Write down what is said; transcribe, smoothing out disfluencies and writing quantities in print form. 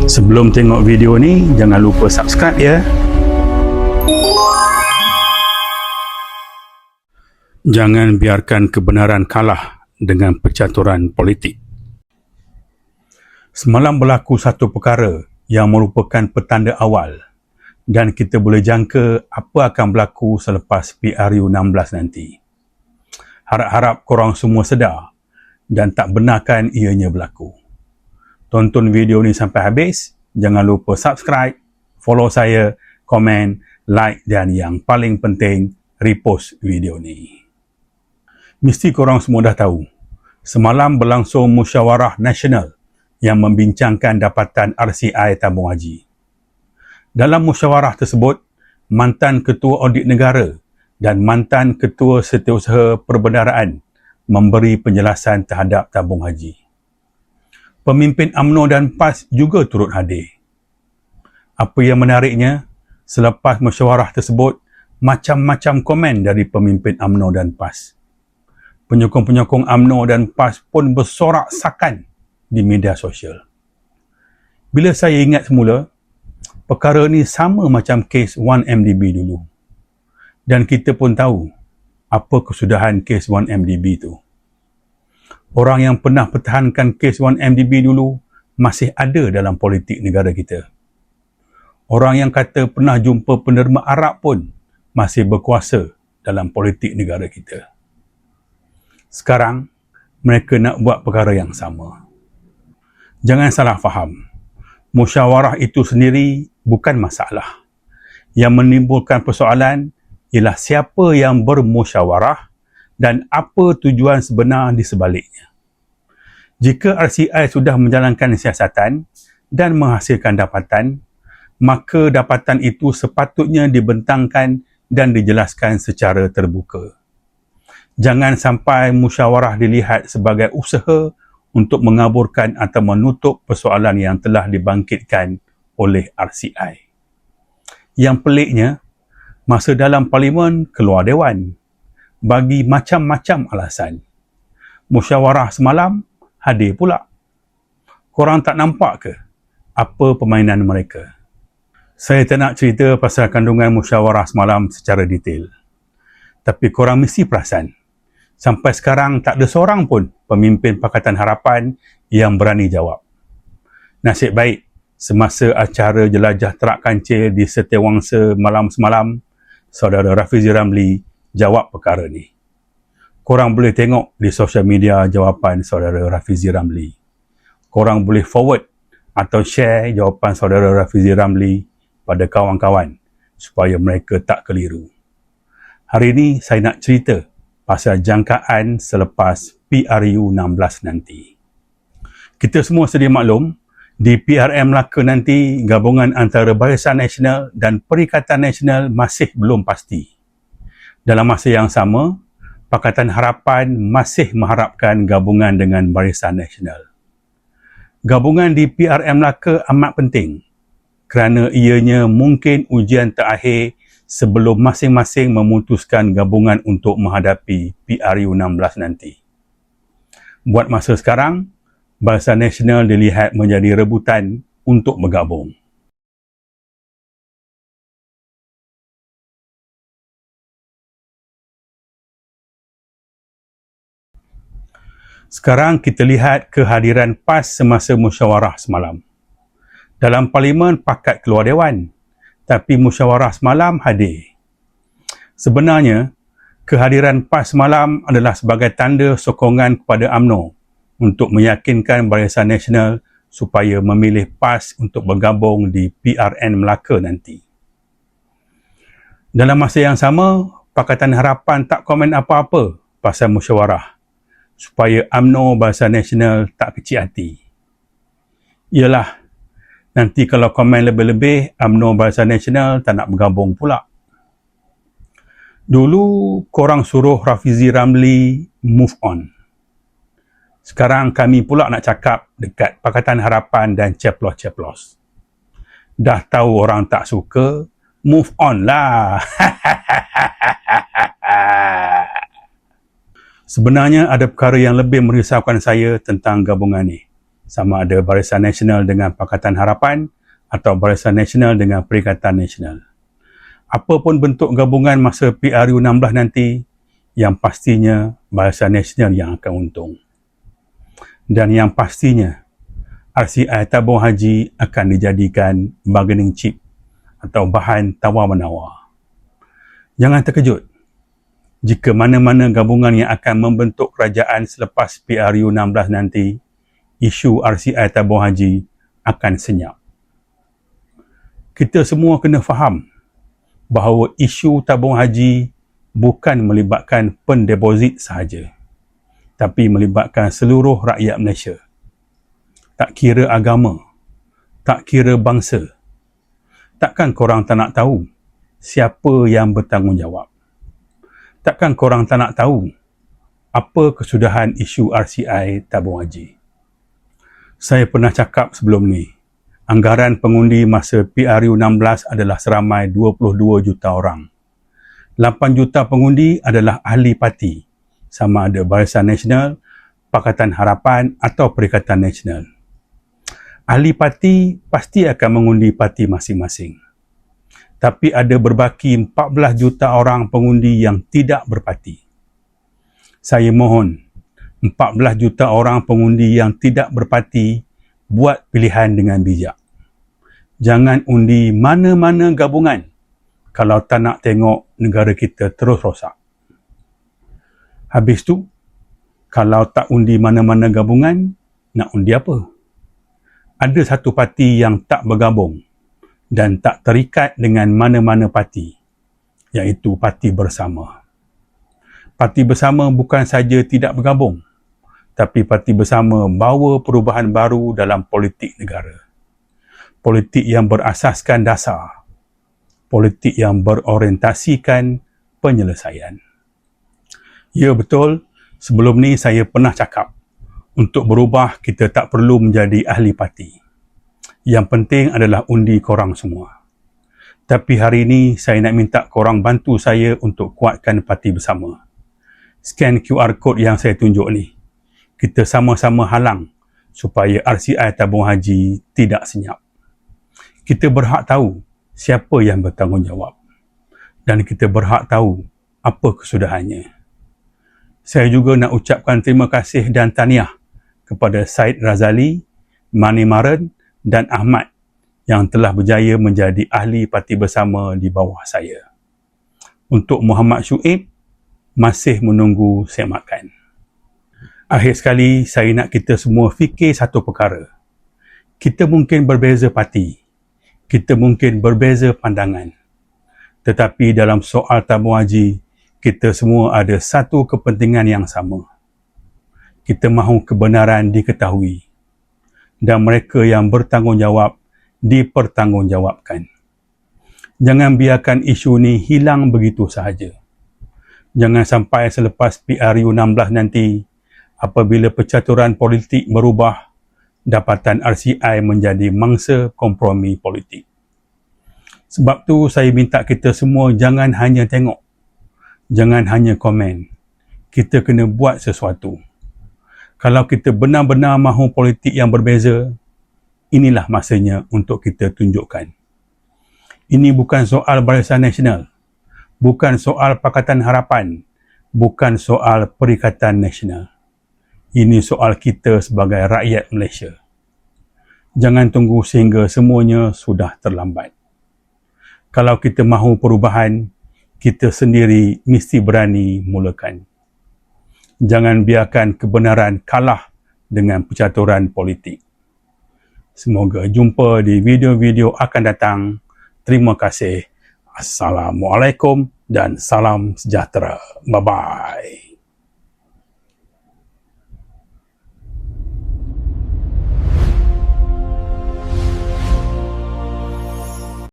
Sebelum tengok video ni, jangan lupa subscribe ya. Jangan biarkan kebenaran kalah dengan percaturan politik. Semalam berlaku satu perkara yang merupakan petanda awal dan kita boleh jangka apa akan berlaku selepas PRU 16 nanti. Harap-harap korang semua sedar dan tak benarkan ianya berlaku. Tonton video ni sampai habis, jangan lupa subscribe, follow saya, komen, like dan yang paling penting, repost video ni. Mesti korang semua dah tahu, semalam berlangsung musyawarah nasional yang membincangkan dapatan RCI tabung haji. Dalam musyawarah tersebut, mantan Ketua Audit Negara dan mantan Ketua Setiausaha Perbendaraan memberi penjelasan terhadap tabung haji. Pemimpin UMNO dan PAS juga turut hadir. Apa yang menariknya, selepas musyawarah tersebut, macam-macam komen dari pemimpin UMNO dan PAS. Penyokong-penyokong UMNO dan PAS pun bersorak sakan di media sosial. Bila saya ingat semula, perkara ni sama macam kes 1MDB dulu. Dan kita pun tahu apa kesudahan kes 1MDB tu. Orang yang pernah pertahankan kes 1MDB dulu masih ada dalam politik negara kita. Orang yang kata pernah jumpa penderma Arab pun masih berkuasa dalam politik negara kita. Sekarang, mereka nak buat perkara yang sama. Jangan salah faham. Musyawarah itu sendiri bukan masalah. Yang menimbulkan persoalan ialah siapa yang bermusyawarah dan apa tujuan sebenar di sebaliknya. Jika RCI sudah menjalankan siasatan dan menghasilkan dapatan, maka dapatan itu sepatutnya dibentangkan dan dijelaskan secara terbuka. Jangan sampai musyawarah dilihat sebagai usaha untuk mengaburkan atau menutup persoalan yang telah dibangkitkan oleh RCI. Yang peliknya, masa dalam parlimen keluar dewan bagi macam-macam alasan. Musyawarah semalam hadir pula. Korang tak nampak ke apa permainan mereka? Saya tak nak cerita pasal kandungan musyawarah semalam secara detail. Tapi korang mesti perasan, sampai sekarang tak ada seorang pun pemimpin Pakatan Harapan yang berani jawab. Nasib baik, semasa acara jelajah Terak Kancil di Setiawangsa malam semalam, Saudara Rafizi Ramli jawab perkara ni. Korang boleh tengok di sosial media jawapan Saudara Rafizi Ramli. Korang boleh forward atau share jawapan Saudara Rafizi Ramli pada kawan-kawan supaya mereka tak keliru. Hari ini saya nak cerita pasal jangkaan selepas PRU 16 nanti. Kita semua sedia maklum, di PRM Melaka nanti, gabungan antara Barisan Nasional dan Perikatan Nasional masih belum pasti. Dalam masa yang sama, Pakatan Harapan masih mengharapkan gabungan dengan Barisan Nasional. Gabungan di PRM Melaka amat penting kerana ianya mungkin ujian terakhir sebelum masing-masing memutuskan gabungan untuk menghadapi PRU 16 nanti. Buat masa sekarang, Barisan Nasional dilihat menjadi rebutan untuk bergabung. Sekarang kita lihat kehadiran PAS semasa musyawarah semalam. Dalam parlimen pakat keluar dewan, tapi musyawarah semalam hadir. Sebenarnya, kehadiran PAS semalam adalah sebagai tanda sokongan kepada UMNO untuk meyakinkan Barisan Nasional supaya memilih PAS untuk bergabung di PRN Melaka nanti. Dalam masa yang sama, Pakatan Harapan tak komen apa-apa pasal musyawarah supaya UMNO Barisan Nasional tak kecil hati. Ialah, nanti kalau komen lebih-lebih, UMNO Barisan Nasional tak nak bergabung pula. Dulu, korang suruh Rafizi Ramli move on. Sekarang kami pula nak cakap dekat Pakatan Harapan dan ceplos-ceplos. Dah tahu orang tak suka, move on lah. Sebenarnya ada perkara yang lebih merisaukan saya tentang gabungan ni. sama ada Barisan Nasional dengan Pakatan Harapan atau Barisan Nasional dengan Perikatan Nasional. Apapun bentuk gabungan masa PRU 16 nanti, yang pastinya Barisan Nasional yang akan untung. Dan yang pastinya RCI tabung haji akan dijadikan bargaining chip atau bahan tawar-menawar. Jangan terkejut jika mana-mana gabungan yang akan membentuk kerajaan selepas PRU 16 nanti, isu RCI tabung haji akan senyap. Kita semua kena faham bahawa isu tabung haji bukan melibatkan pendeposit sahaja, tapi melibatkan seluruh rakyat Malaysia. Tak kira agama, tak kira bangsa. Takkan korang tak nak tahu siapa yang bertanggungjawab? Takkan korang tak nak tahu apa kesudahan isu RCI tabung haji? Saya pernah cakap sebelum ni, anggaran pengundi masa PRU 16 adalah seramai 22 juta orang. 8 juta pengundi adalah ahli parti, sama ada Barisan Nasional, Pakatan Harapan atau Perikatan Nasional. Ahli parti pasti akan mengundi parti masing-masing. Tapi ada berbaki 14 juta orang pengundi yang tidak berparti. Saya mohon, 14 juta orang pengundi yang tidak berparti buat pilihan dengan bijak. Jangan undi mana-mana gabungan kalau tak nak tengok negara kita terus rosak. Habis tu, kalau tak undi mana-mana gabungan, nak undi apa? Ada satu parti yang tak bergabung dan tak terikat dengan mana-mana parti, iaitu Parti Bersama. Parti Bersama bukan saja tidak bergabung, tapi Parti Bersama bawa perubahan baru dalam politik negara. Politik yang berasaskan dasar, politik yang berorientasikan penyelesaian. Ya betul, sebelum ni saya pernah cakap, untuk berubah kita tak perlu menjadi ahli parti. Yang penting adalah undi korang semua. Tapi hari ini saya nak minta korang bantu saya untuk kuatkan Parti Bersama. Scan QR code yang saya tunjuk ni. Kita sama-sama halang supaya RCI tabung haji tidak senyap. Kita berhak tahu siapa yang bertanggungjawab. Dan kita berhak tahu apa kesudahannya. Saya juga nak ucapkan terima kasih dan tahniah kepada Syed Razali, Mani Maran dan Ahmad yang telah berjaya menjadi ahli Parti Bersama di bawah saya. Untuk Muhammad Syuib, masih menunggu semakan. Akhir sekali, saya nak kita semua fikir satu perkara. Kita mungkin berbeza parti, kita mungkin berbeza pandangan. Tetapi dalam soal tabung haji, kita semua ada satu kepentingan yang sama. Kita mahu kebenaran diketahui dan mereka yang bertanggungjawab dipertanggungjawabkan. Jangan biarkan isu ni hilang begitu sahaja. Jangan sampai selepas PRU 16 nanti, apabila percaturan politik berubah, dapatan RCI menjadi mangsa kompromi politik. Sebab tu saya minta kita semua jangan hanya tengok, jangan hanya komen. Kita kena buat sesuatu. Kalau kita benar-benar mahu politik yang berbeza, inilah masanya untuk kita tunjukkan. Ini bukan soal Barisan Nasional, bukan soal Pakatan Harapan, bukan soal Perikatan Nasional. Ini soal kita sebagai rakyat Malaysia. Jangan tunggu sehingga semuanya sudah terlambat. Kalau kita mahu perubahan, kita sendiri mesti berani mulakan. Jangan biarkan kebenaran kalah dengan percaturan politik. Semoga jumpa di video-video akan datang. Terima kasih. Assalamualaikum dan salam sejahtera. Bye-bye.